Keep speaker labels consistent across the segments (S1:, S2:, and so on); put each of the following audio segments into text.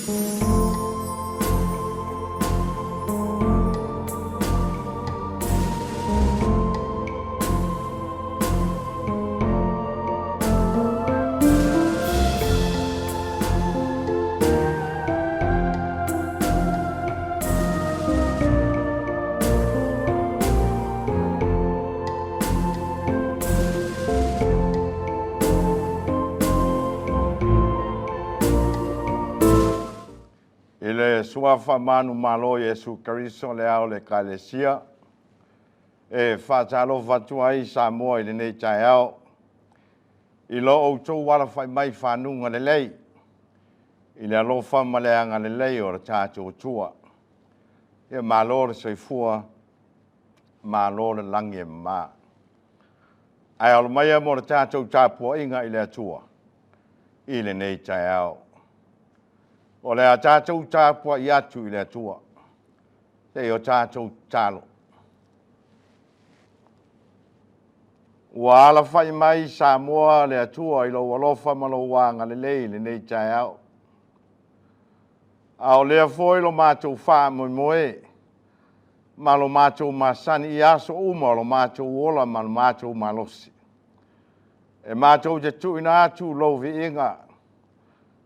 S1: Ile suafa manu malo Yesu Karisto le au le kalesia e fatalo fatuai Samoa ile nei Taeao ilo o to wala fai mai fanunga le lei ile alo fa maleanga le lei o tato tua e malo le soifua malo le langi ma ai al mai mo tato Tapuaiga ile tua ile nei Taeao o le a tātou tāpua i atu i le atua. Te o tātou tālo. Ua ala whai mai Samoa le atua i lo walofa malo wanga le lei le nei Taeao. A o lea foi lo mātou wha moe moe. Ma lo mātou masani i aso uma lo mātou ola ma lo mātou malosi. E mātou te tuina atu lo vi inga.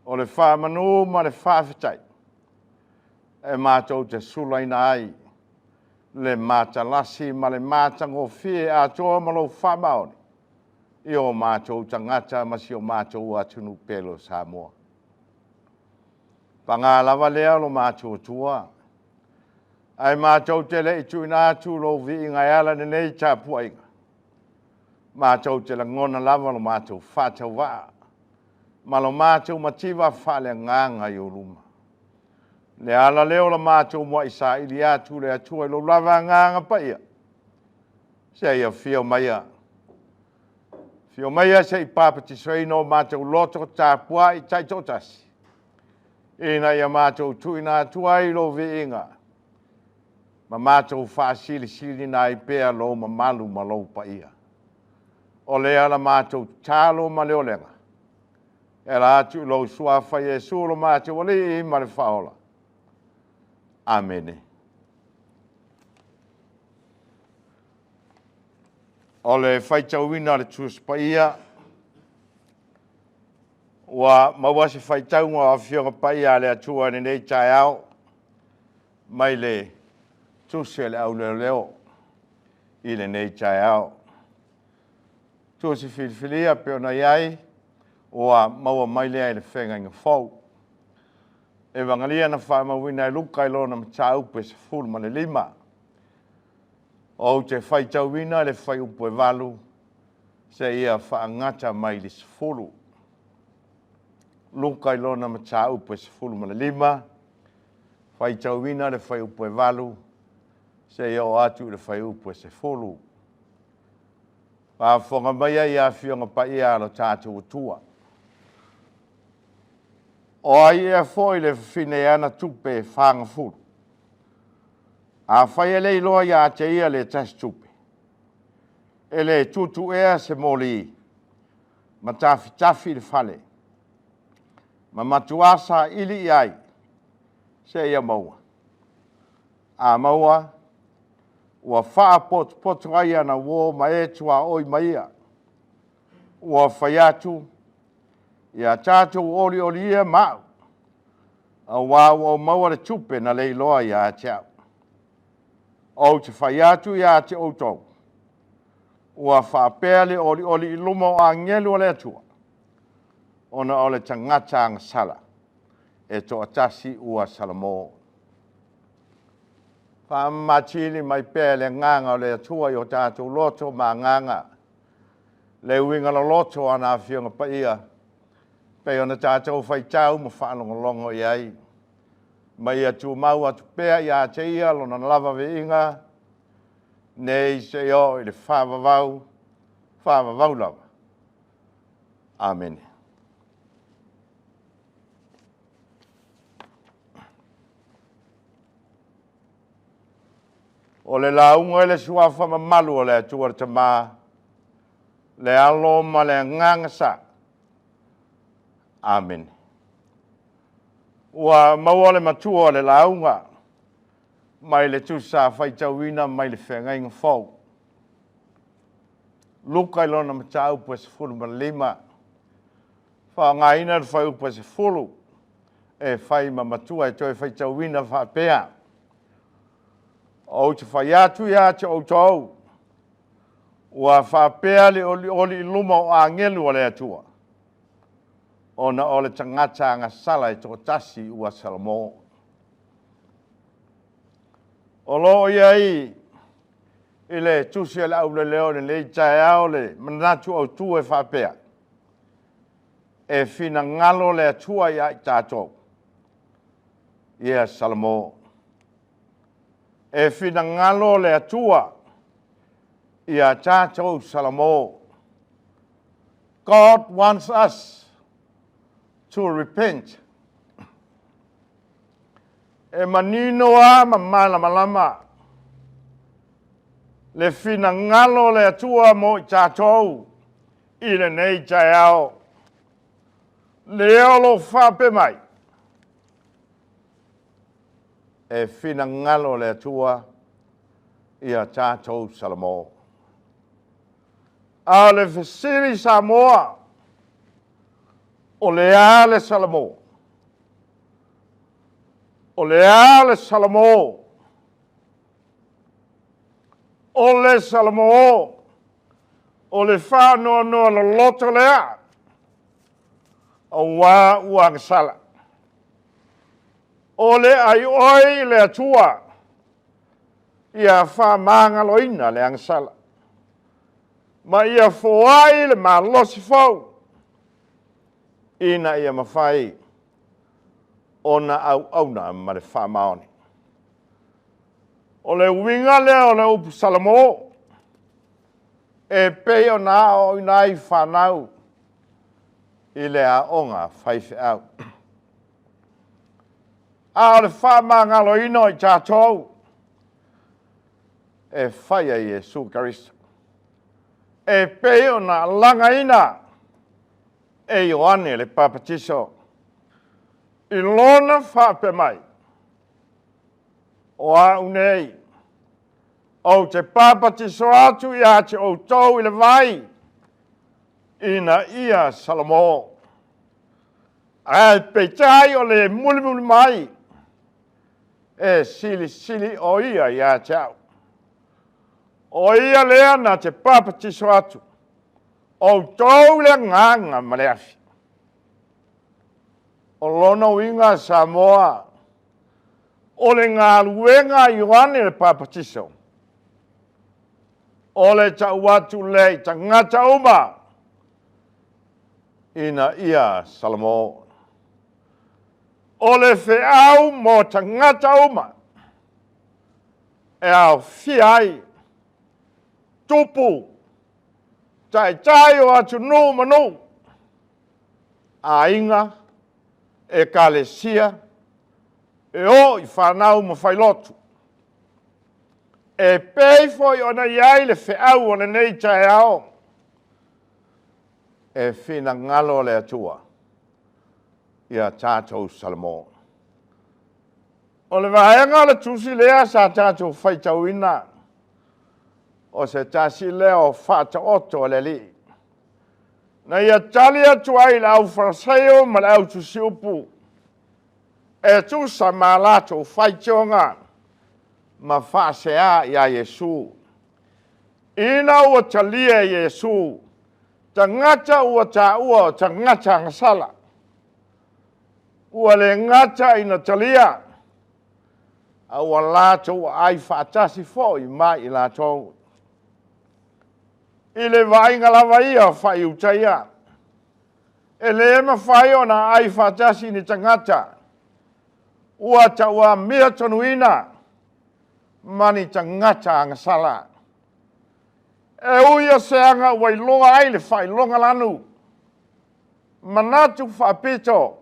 S1: O le whamanu ma le whawhitai. E mātou te sulaina ai. Le mātalasi ma le mātango fie a toa ma lo whamaoni. I o mātou tangata ma si o mātou atunu pelo Samoa. Panga lava lea lo mātou tua. Ai mātou te le itu ina atu lo vi inga ala nei Tapuaiga. Mātou te la ngona lava lo mātou whatau waa. Malo mātou mativa whale nganga i o luma. Le ala leo la mātou mua isa ili atu le atua i lo lava nganga pa ia. Se ia fio maia. Fio maia se i papati soino mātou loto tāpua i taitotasi. Ina ia mātou tuina atua i lo vi inga. Ma mātou whaasili sili na i pēa lo ma malu ma lo pa ia. O le ala mātou tālo ma leo lenga. E la atu lo suafa Yesu lo mate wali I ma le whaola. Amene. O le whaitauina le tuaspa ia. Wa mawasi whaitaunga a whionga pa ia le atua ni nei Taeao. Mai le tusia le au leo leo. I le nei Taeao. Tuasi whilwhilia peona iai. Oa maua mai lea I le whenga inga whau. E wangalia na whamawina I luka I lona mta upe se fulu ma le 5. O te whaitauina le whai upe walu se ia whaangata mai le se fulu. Luka I lona mta upe se fulu ma le 5. Whaitauina le whai upe walu se ia o atu le whai upe se fulu. Whawhonga mai ia whionga pa ia lo tātou tua. O ai e foi le fine ana tupe whanga furu. A whai e lei loa ia te ia le tas tupe. E le tutu ea se moli. Ma tafi le whale. Ma matuasa ili iai. Se ia maua. A maua. Ua wha pot rai ana wo ma e tua oi maia. Ua whai atu. Ia tātou oli ia mau. A wāu o maua le tupe na lei loa ia teau. O te whai atu ia te outou. Ua whapea le oli I luma o a ngelu o le atua. Ona o le tangata ang sala. E to atasi ua salamo. Whamatili mai pea le nganga o le atua I o tātou loto ma nganga. Le uinga lo loto ana whionga pa ia. Pei ona tātou whaitau ma whanongalongo iai. Mai atu mau atu pea ia te ia lona lava ve inga. Nei se o I le whawawau lava. Amen. O le launga le suafa ma malu o le atua te maa. Le alo ma le nganga sa. Amen. Ua mawale matua le launga. Mai le tusa fai tauina mai le whengai ngafau. Luka ilona matau pa se fulu malima. Wha ngā ina fai upa se fulu. E fai matua e toi fai tauina wha pea. O te whai atu ia te o tau. Ua wha pea le oli luma o a ngelu o le atua. Ona o le tangata ngā sala e toko tasi ua Samoa. O lo iai i le tusi le au le leo le Taeao le manatu au tu e wha pea. E fina ngalo le atua ia i tātou. Ia Samoa. E fina ngalo le atua ia tātou Samoa. God wants us to repent. E manino a mamala malama. Le fina ngalo le atua mo i tātou i le nei Taeao. Le olo whape mai. E fina ngalo le atua i a tātou Samoa. A le Sili Samoa o le ale Samoa. O le ale Samoa. O le Samoa. O le whānoa noa le loto lea. O wā uang sala. O le ai oi le atua. Ia wha mangaloina le angsala. Ma ia foai le malosi fau. Ina ia mawhai. Ona au auna ma le wha maoni. O le winga lea o le upu Samoa. E peo na o inai whanau. I le a onga whaife au. A le wha mangalo ino i tātou. E whaia i Jesu Karista. E peo na langa ina. E Ioane le papatiso. I lona whape mai. O a unei. O te papatiso atu i ate o tau i le vai. Ina ia Samoa. A peitai o le muli mai. E sili o ia i ate au. O ia lea na te papatiso atu. O tau le nganga maleafi. O lona winga Samoa. O le ngā luenga Ioane le papatiso. O le tau atu le tangata uma. Ina ia Samoa. O le whiau mo tangata uma. E au whiai. Tupu. Tai o atu nu manu. A inga. E kalesia. E o i whanau ma whailotu. E pei foi ona iai le whiau o le nei Taeao. E whina ngalo le atua. Ia tātou Samoa. O le vaenga le tusi lea sa tātou whaitauina. O se tasi lea o whata oto le li. Na ia tali atu ai la au wharaseo ma la au tusi upu. E tu sa malato whaitionga. Ma whaasea ia Jesu. Ina ua talia Jesu. Tangata ua ta ua tangata ngasala. Ua le ngata ina talia. Ua lato ai whaatasi fo i mai i lato. I le vainga lava ia whai utaia. E le ema whai o na ai whaatasi ni tangata. Ua ta ua mea tonuina. Mani tangata ngasala. E uia seanga wai longa ai le whai longa lanu. Manatu whapito.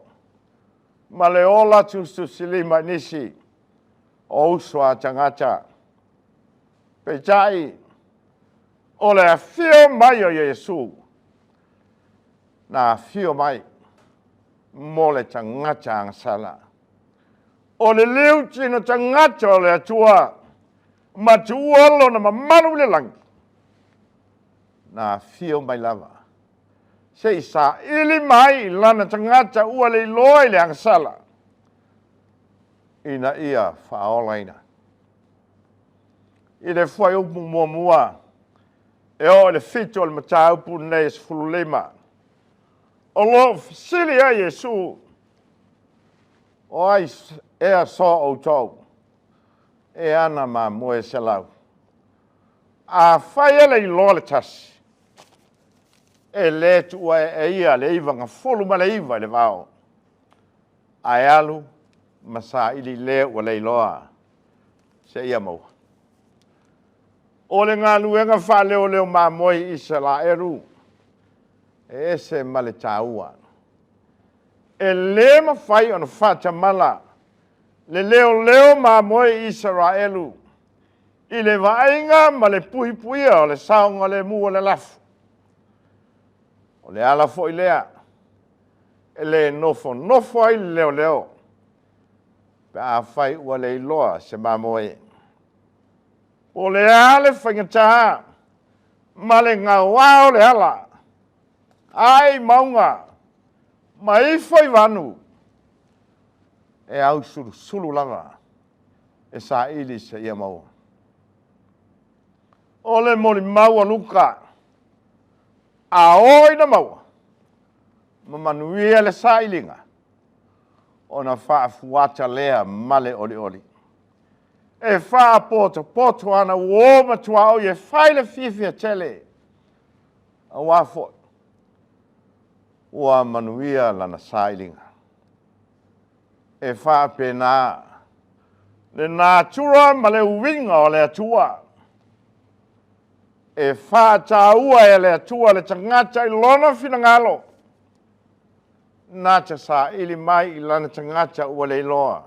S1: Ma le ola tu Sili mai nisi. O usua tangata. Peitai. O le fio mai o Jesu. Na fio mai. Mo le tangata ngasala. o le leu tino tangata o le atua, ma tuolo na mamanu le langi. Na fio mai lava. Se sa ili mai lana tangata ua le loi le angsala. Ina ia whaolaina. I le whai upu mua. E o le fito o le mataupu nei se fululema. O lo Sili a Yesu. O ai ea so o tau. E ana ma moe se lau. A whai ele I loa le tasi. E le tua e ia le iwa ngā fulu ma le iwa le vau. Ai alu ma sa ili le ua le iloa. Se ia maua. O le ngā luenga wha leo leo ma moe isa la eru. E se ma le taua. E le ma whai ona whata mala. Le leo leo ma moe Israelu. I le vainga ma le puhi puia o le saunga le mua le lafu. O le ala fo I lea. E le nofo ai leo leo. Pe a whai ua le iloa se ma moe. O le ale whaingata. Ma le ngā wao le ala. Ai maunga. Ma I whai vanu. E au sulu lava. E sa ili se ia maua. O le moli maua luka. A oi na maua. Ma manuia le sa ilinga. O na wha fuata lea male oli oli. E wha poto ana uo matua o ye whaile fifia tele. A wafo. Ua manuia lana sa ilinga. E wha pena. Le natura ma le uwinga o le atua. E wha taua e le atua le tangata I lona fina ngalo. Nata sa ili mai I lana tangata ua le iloa.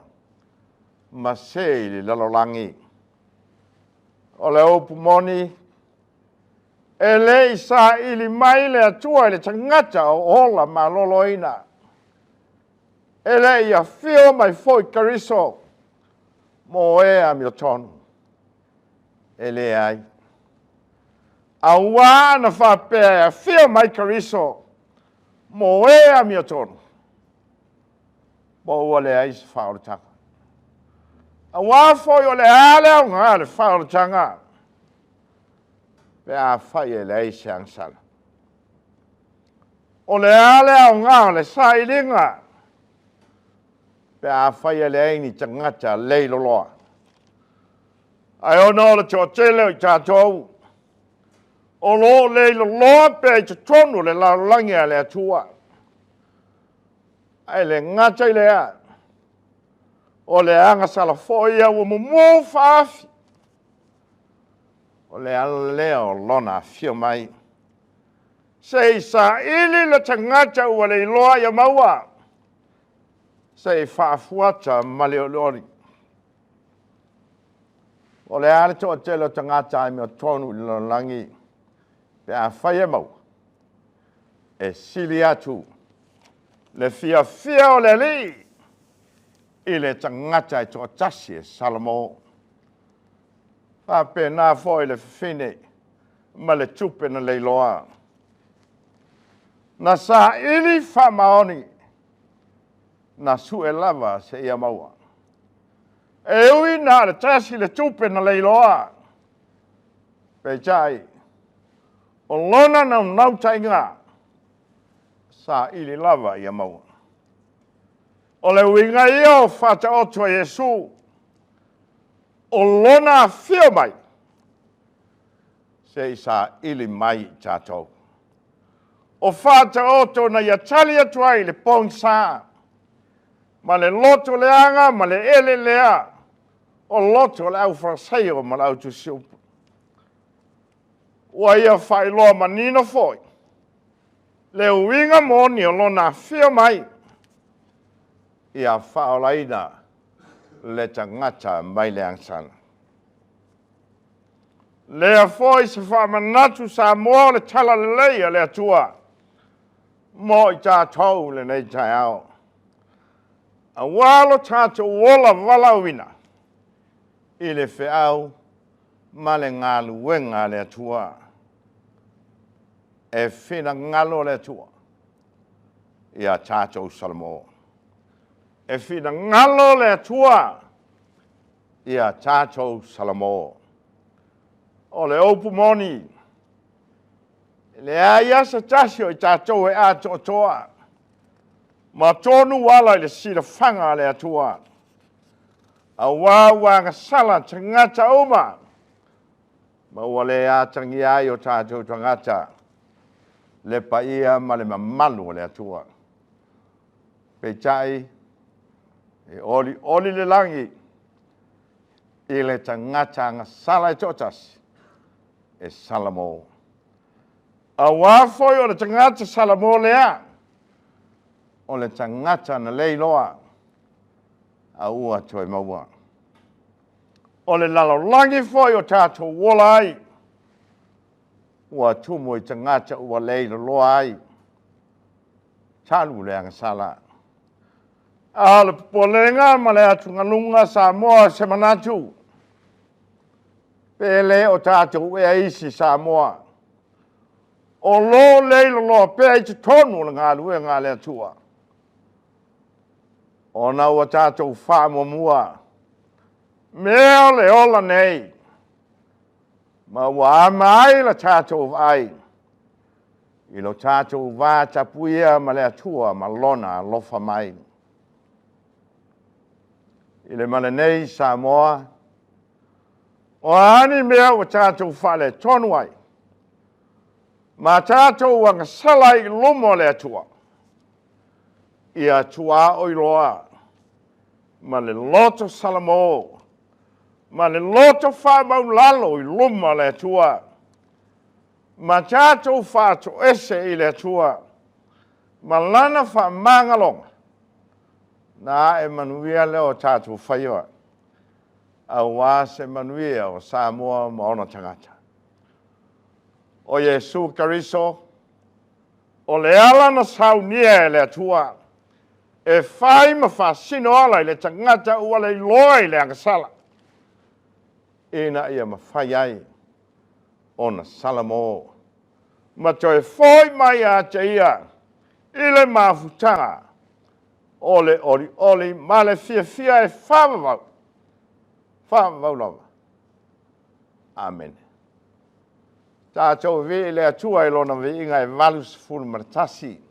S1: Ma se ili lalolangi. O le opu moni. E le sa ili mai le atua le tangata o ola ma loloina. E le ia fio mai foi kariso. Mo e a mio tonu. E le ai. A wana whapea fio mai kariso. Mo e a mio tonu. Mo ua le ai se whaoratanga. A wafoi o le ale au ngā le whaoratanga. Pe a whai e le ai se angsala. O le ale au ngā le sailinga. Pe a whai e le ai ni tangata leilo loa. Ai ono le tō tele o I tātou. O lo leilo loa pe I te tonu le laulangi a le atua. Ai le ngata I lea. O le anga sala foia ua mumu whaafi. O le ala lea o lona fio mai. Se sa ili le tangata ua le iloa ia maua. Se whaafuata maleolori. O le ale toa telo tangata I mea tonu I langi. Pe a whaia mau. E sili atu. Le fia o le li. I le tangata I toa tasi e salamo. Whape nā fo I le whine. Ma le tupe na leiloa. Na sa ili whamaoni. Na sue lava se ia maua. E ui nā le tasi le tupe na leiloa. Pe chai. O lona na nautai ngā. Sa ili lava ia maua. O le winga ia o whata otua Yesu. O lona fio mai. Se sa ili mai tātou. O whata oto na ia tali atua I le pong saa. Ma le loto le anga, ma le ele lea. O loto le au whaseo ma le au tu siupu. Ua ia whailoa manino foi. Le uinga moni o lona fio mai. Ia whaolaina le tangata mai le angsana. Lea foi se whamanatu Samoa le tala le leia le atua. Mo I tātou le nei Taeao. A walo tato wola walawina. Ile feau male ngalu wenga le tua. E fina ngalo le tua. Ia tato Samoa. E fina ngalo le tua. Ia tato Samoa. O le opu moni. Le aia sa tasio i tato e ato toa. Ma tonu wala le sila fanga le atua. A wawanga sala tangata oma. Ma wale a tangi ai o tato tangata. Le paia ma le mamalu le atua. Pe chai. E oli le langi. I le tangata nga sala i totas. E salamo. A wafoi o le tangata salamo lea. O le tangata na leiloa. A ua toi maua. O le lalolangi foi o tato wola ai. Ua tumu i tangata ua leiloa ai. Talu le anga sala. A le polenga ma le atungalunga Samoa se manatu. Pele o tato ea isi Samoa. O lo leiloa pe i te tonu le ngā lue ngā le atua. O na ua tātou whamomua. Mea le ola nei. Ma ua ama ai la tātou ai. I lo tātou wā tapuia ma le atua ma lona lofa mai. I le male nei Samoa. O ani mea ua tātou whale tonu ai. Ma tātou wanga salai lomo le atua. Ia tua o iloa. Ma le loto salamo. Ma le loto whamau lalo i luma le tua. Ma tātou whāto ese i le tua. Ma lana whamangalonga. Nā e manuia leo tātou whaioa. A wā se manuia o Samoa ma ona tangata. O Yesu Kariso. O le ala na saunia e le tua. E whai ma whasino ala i le tangata ua le loa i le angasala. Ina ia ma whai ai o na salamo. Ma toi whoi mai a te ia i le mawhutanga o le oli ma le fia e whamavau. Whamavau lava. Amen. Tātou vi le atua i lona vi inga e valus fulu maratasi.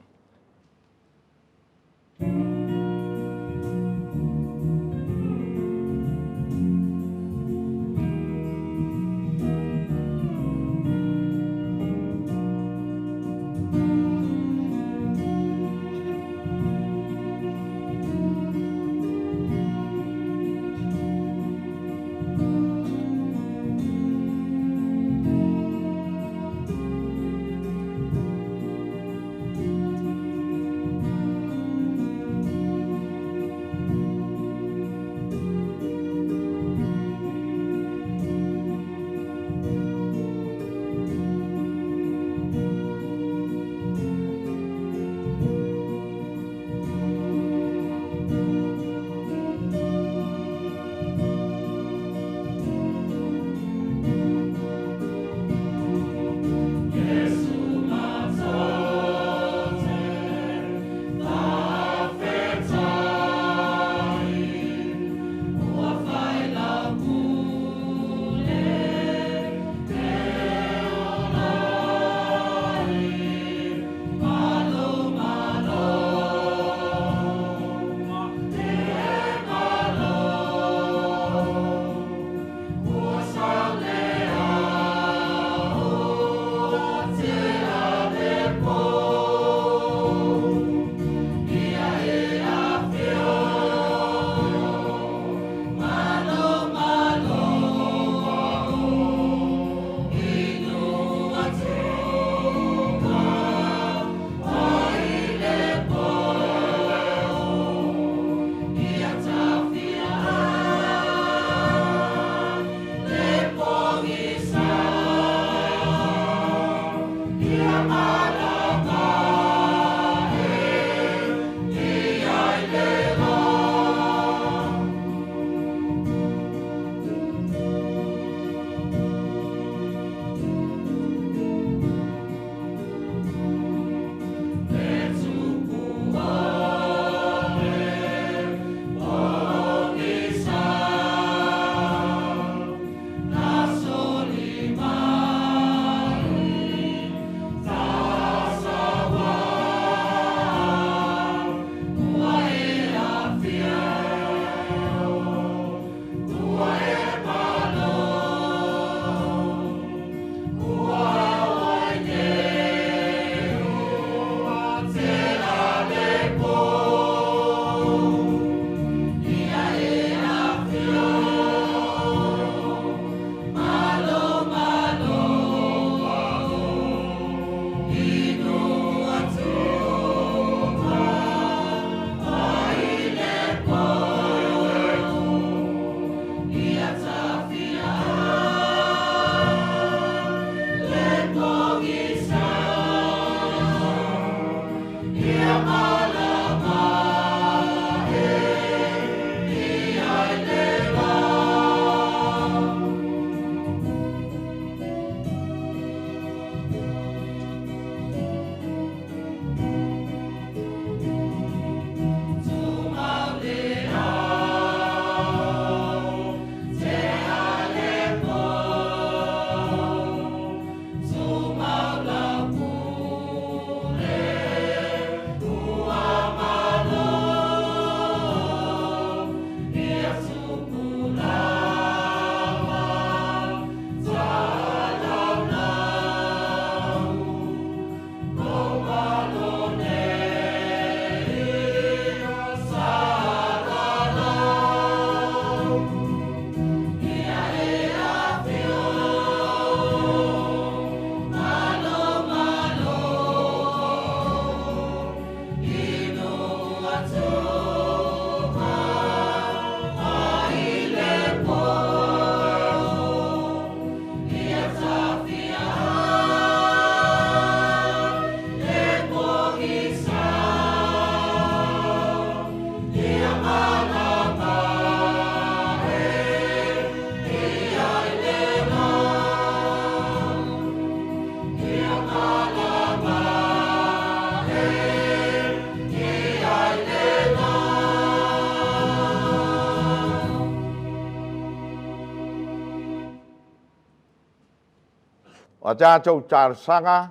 S1: o tātou tāru sanga,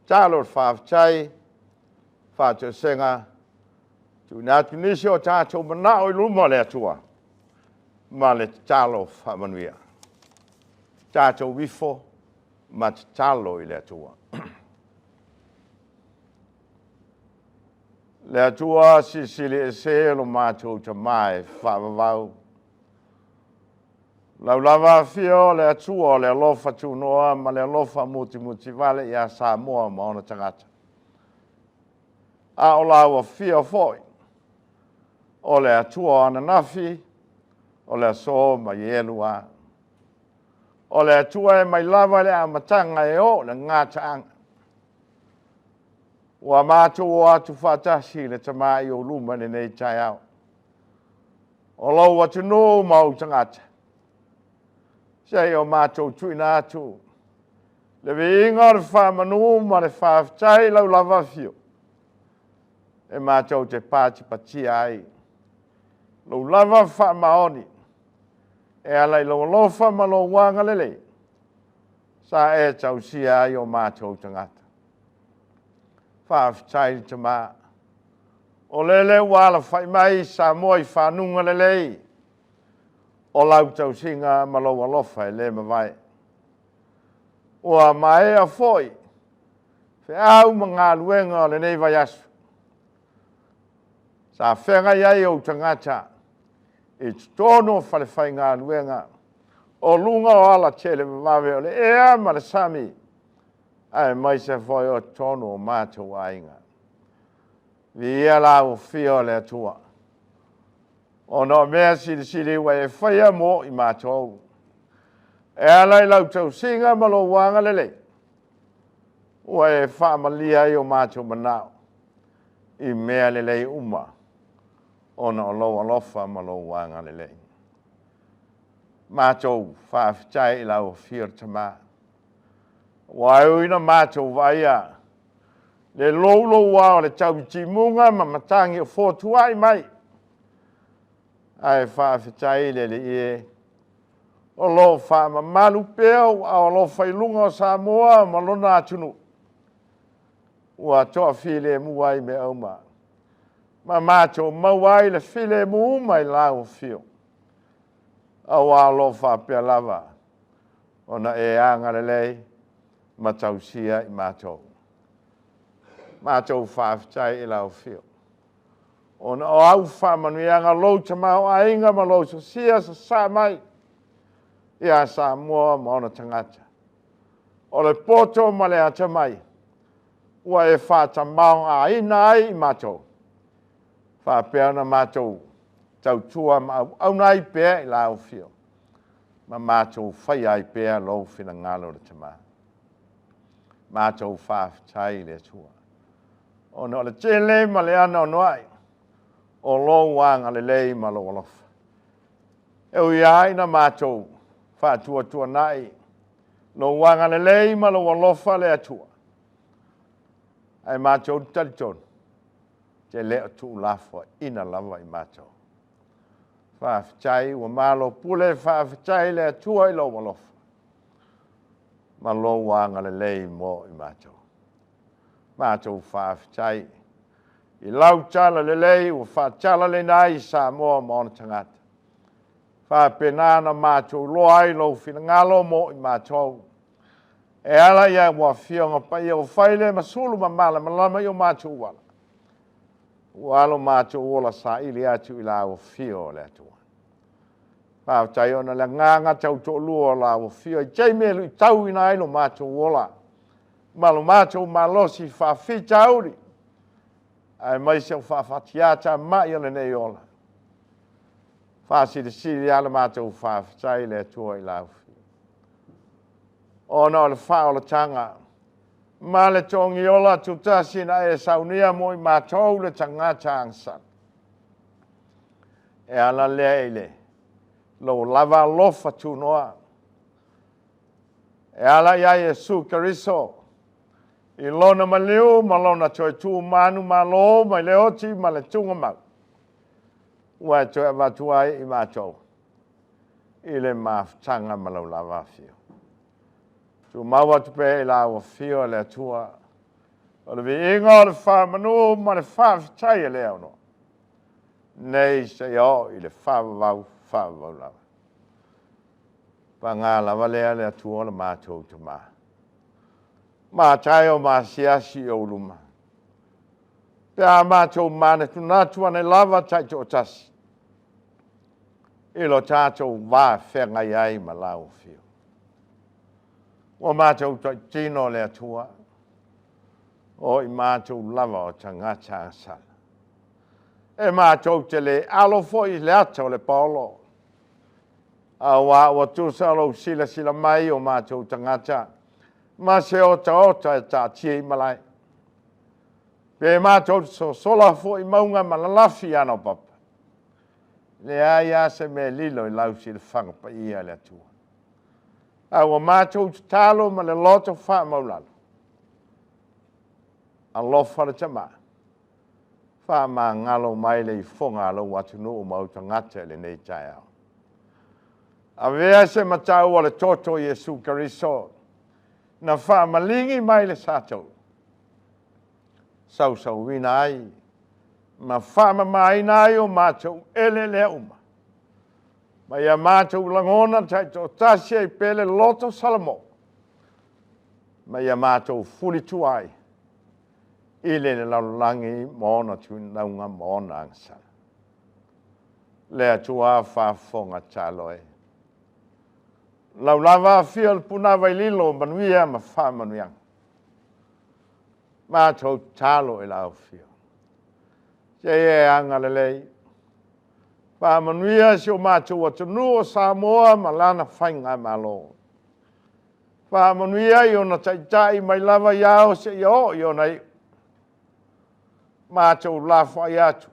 S1: tālo whawchai, whātou senga, tu nā tunisi o tātou mana o luma le atua, ma le tālo whamanuia. Tātou wifo, ma te tālo I le atua. Le atua si Sili e se lo mātou ta mai whawawau. Lau lava fio le atua le alofa tunoa ma le alofa muti vale ia Samoa ma ona tangata. A o lau fio foi. O le atua ana nafi, o le aso ma ielua. O le atua e mai lava le amatanga e o le ngata anga. Wa mātou o atu whatasi le tamai o luma ne nei Taeao. O lau atu no mau tangata. Sei o mātou tuina atu. Le vinga le whamanu ma le whawhtai lau lava fio. E mātou te pāti pati ai. Lau lava whamaoni. E alai lau lofa ma lo wanga lele. Sa e tau si ai o mātou tangata. Whawhtai te mā. O lele wala whai mai Samoa I whanunga lelei. O lau tau singa ma lo walofa le mawai. Ua mai a foi. Fe au mga luenga o le nei vai asu. Sa whenga iai o tangata. I tono whale whai ngā luenga. O lunga o ala tele mawe o le ea ma le sami. Ai mai se foi o tono o mātou ainga. Vi ia lau fio le atua. O no mea sili wa e whaia mo I mātou. E alai lau tau singa malo wanga lele. Wa e whaamalia I o mātou manao. I mea lele uma. O na o loa lofa malo wanga lele. Mātou whawhitai I lau whir tama. Wa e uina mātou vaia. Le lolo wao le tau timunga ma matangi o fōtuai mai. Ai whawhitai le ie. O lo wha malu peo a o lo whailunga o Samoa ma lona atunu. Ua toa while muai me auma. Ma mātou mawai le while mu mai lau fio. A wā lo wha pia lava. O na e anga le lei. Ma tausia I mātou. Mātou whawhitai I lau fio. O na o au whamanuianga lou tamau a inga ma lou so sia sa sa mai. Ia Samoa ma ona tangata. O le poto ma le ata mai. Ua e whatamau a ina ai I mātou. Whapea na mātou tautua ma au nai pēr I lau fio. Ma mātou whai ai pēr lou whina ngalo le tamau. Mātou whawhitai le tua. O no le tele ma le ana o noai. O lo wanga le lei ma lo alofa. E ui ai na mātou whātua tua nai. Lo wanga le lei ma lo alofa le atua. Ai mātou talitonu. Te leo tu lafua ina lava I mātou. Whawhitai ua malo pule whawhitai le atua I lo alofa. Ma lo wanga le lei mo I mātou. Mātou whawhitai. I lau tala le lei ua whaatala le nai Samoa ma ona tangata. Whapenana mātou loai lo whina ngalo mo I mātou. E ala ia ua whionga pai o whaile masulu ma mala malama I o mātou wala. Ua alo mātou ola sa ili atu I la o whio le atua. Whawhitai ona le nganga tau to lua la o whio. I teimelu I tau ina ilo mātou ola. Malo mātou malosi whawhita auri. Ai mai se whawhatiata mai o le nei ola. Whasiri ala mātou whawhitai le atua I lau. O na o le whaola tanga. Ma le tongi ola tutasina e saunia mo I mātou le tangata angsan. E ala leile. Lo lava lofa tu noa. E ala ia Yesu Kariso. I lona maliu, ma lona toi tu manu ma lo, ma le oti, ma le tunga mau. Ua toi avatuai I mātou. I le maftanga ma lau lava fio. tu mawa tu pe la o fio le tua o le inga le fa manu ma le fa chai le no nei se yo i le fa va la pa nga la vale le tua le ma tu ma chai o ma sia si o luma pe a ma tu ma ne tu na tu ne lava chai to tas ilo tato va fe nga ai ma la o fio o mātou tino le atua, o i mātou lava o tangata sala. E mātou te le alofo i le ata o le paolo. A wa tu salo sila mai o mātou tangata, ma se ota e ta tia i malai. Pe mātou sola fo i maunga malalafi ano papa. Le aia se me lilo i lausi le whanga pa ia le atua. A wa mātou talo ma le loto wha maulalo. A lofa le tama. Wha ma ngalo mai le i fonga alo watu no o mauta ngata le nei Taeao. A vea se matau o le toto Yesu Kariso. Na wha malingi mai le satou. Sau wina ai. Ma wha mai nai o mātou ele le uma. Ma ia mātou langona tai tō tasia I pele loto salamo. Ma ia mātou fuli tuai. Ile le laulangi mōna tunaunga mōna angsana. Lea tua whafonga taloe. Laulava fial punawa lilo manuia ma whamanuiang. Mātou talo I lau fio. Se anga lelei. Pa manuia si o mātou atunu o Samoa ma lana whainga malo. Pa manuia I ona taitai mai lava iao se iao I ona I. Mātou lafa I atu.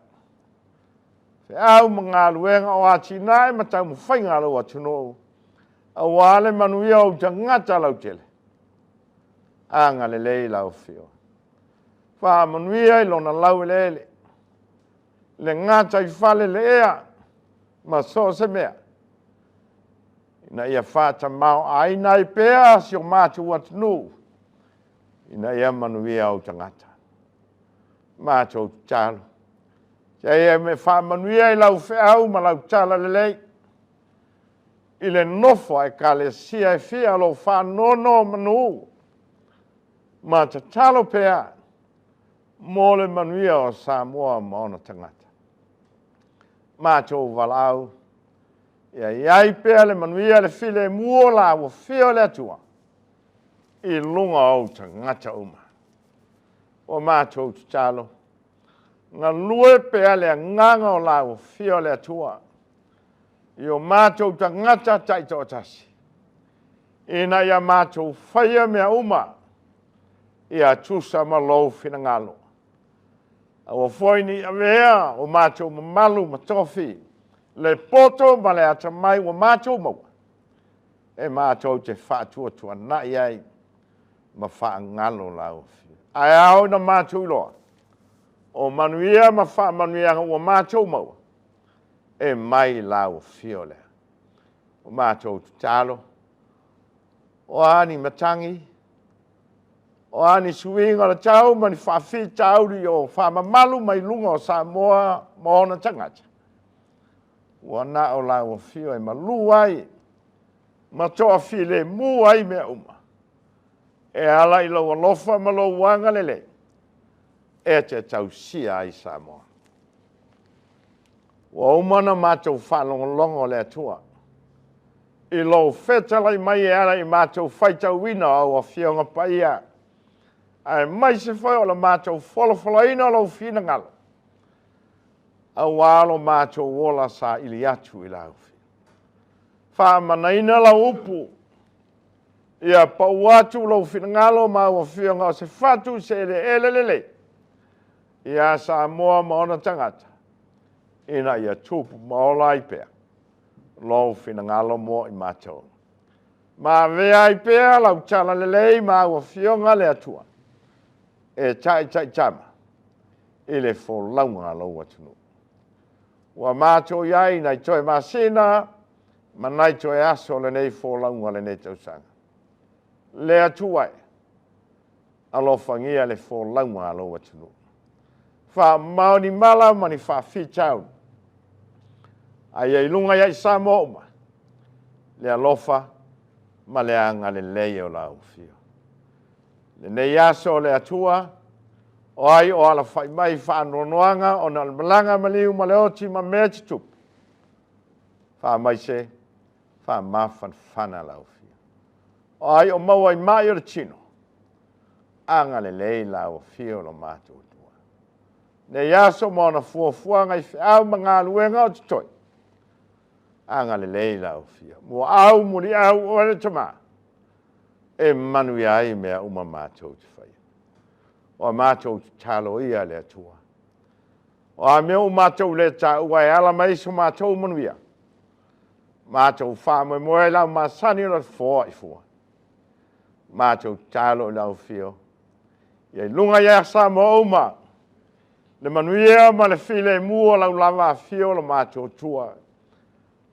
S1: Se au mga luenga o ati nai ma tau mu whainga lo atunu. A wale manuia o tangata lau tele. Anga lelei lau fio. Pa manuia I lona lau lele. Le ngata I fale le ea. Ma so se mea. Ina ia whata mau aina I pea si o mātou atunu. Ina ia manuia o tangata. Mātou talo. Se ia me wha manuia I lau whiau ma lau tala lelei. I le nofo e ka le sia e fia lo wha nono manu. Ma ta talo pea. Mo le manuia o Samoa ma ona tangata. Mātou walau. Ia iai pea le manuia le file mua la wa fio le atua. I lunga au tangata uma. O mātou talo. Ngā lue pea le nganga o la wa fio le atua. I o mātou tangata taito tasi. Ina ia mātou whaia mea uma. Ia tusa ma lou fina ngalo. O foini avea o mātou mamalu matofi. Le poto ma le atamai o mātou maua. E mātou te whātua tua nai ai. Ma wha ngalo lau. Ai au na mātou loa. O manuia ma wha manuia o mātou maua. E mai lau fiole. O mātou talo. O ani matangi. O ani suinga la tau mani whawhi tauri o whamamalu mai lunga o Samoa maona tangata. Ua na o la o fio e malu ai. Ma toa file mu ai mea uma. E ala I lau alofa ma lau wanga lele. E te tau sia ai Samoa. Ua umana mātou whalongolongo le atua. I lau whetalai mai e ala I mātou whaitau wina au a fionga paia. Ai mai se foi o la mātou wholofolaina lau whina ngalo. A wālo mātou wola sa ili atu I lau whina. Whamanaina lau upu. Ia pau atu lau whina ngalo ma ua whianga o se whatu se ele. Ia Samoa maona tangata. Ina ia tupu maola I pea. Lau whina ngalo mo I mātou. Ma vea I pea lau tala lelei ma ua whianga le atua. E tai tama. I le fo launga lau atunu. Wa mātou iai nai toi masina. Ma nai toi aso le nei fo launga le nei tausanga. le atua alofa ngia le fo launga alo atunu fa maoni mala mani fa fichau ai lunga ya Samoa le alofa ma le anga le leo la ufio le ne yaso le atua o ai o ala fai mai fa nonoanga o na malanga maliu maleoti ma mechitu fa mai se fa mafan fana la ufio o ai o mawai mai o chino anga le lei la ufio lo matu tua ne yaso mo na fuafuanga i au manga luenga o toi anga le lei la ufio mo au muri au o le tama e manu ai mea uma matu fai o mātou talo ia le atua. O a mea o mātou le ta uai ala mai so mātou manuia. Mātou whāmoe moe lau māsani o la fōa i fua. Mātou talo lau fio. Iei lunga ia Samoa uma. Le manuia ma le file mua lau lava fio la mātou tua.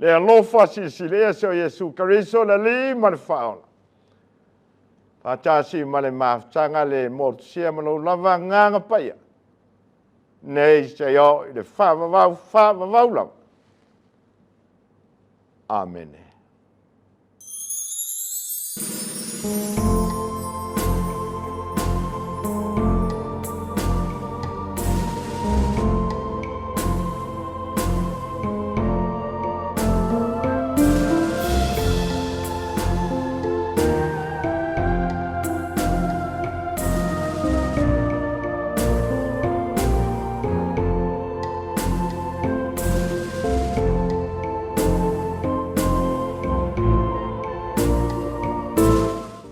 S1: Le alofa Sili o Yesu Kariso le li ma le whaola. Patasi ma le maftanga le mortsia ma lo lava nganga paia. Nei se o i le wha vau lau. Amen.